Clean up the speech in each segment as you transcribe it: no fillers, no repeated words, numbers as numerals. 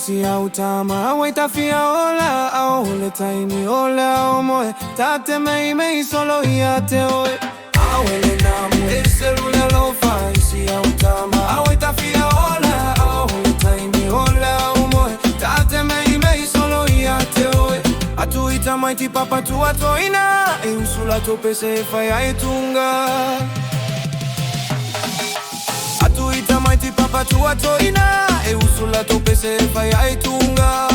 isi ya utama waitafia ola au le taimi ola omoe tate mei solo iate oe awele namu eselula lofa isi ya utama waitafia ola au le taimi ola omoe tate mei solo iate oe atuita maiti papa tuatoina usula topese faya etunga atuita maiti papa tuatoina usula topese faya etunga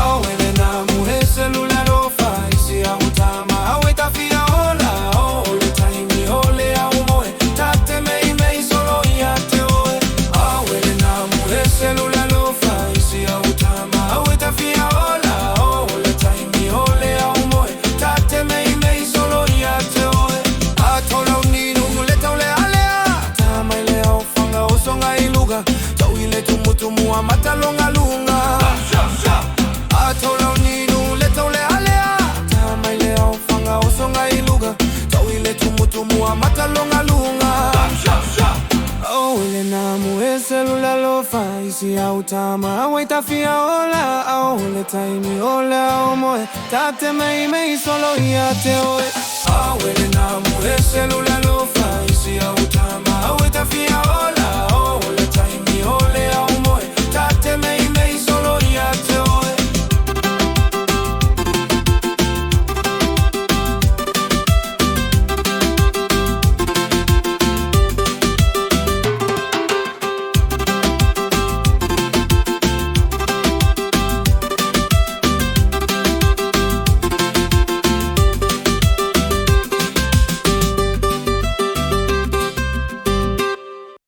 awele namu eselula lofa isi ya utama waitafia ola ole taimi ole aumoe tate mei solo iate oe awele namu eselula lofa isi ya utama waitafia ola ole taimi ole aumoe tate mei solo iate oe atola uninu muleta ule alea tama ile aufanga osonga iluga tawile tumutumu wa matalonga lunga atola uninu leta ule alea tama ile aufanga osonga iluga tawile tumutumu wa matalonga lunga ole namu eselula lofa isi ya utama waitafia ola ole taimi ola omoe tate mei solo iate oe awele namu eselula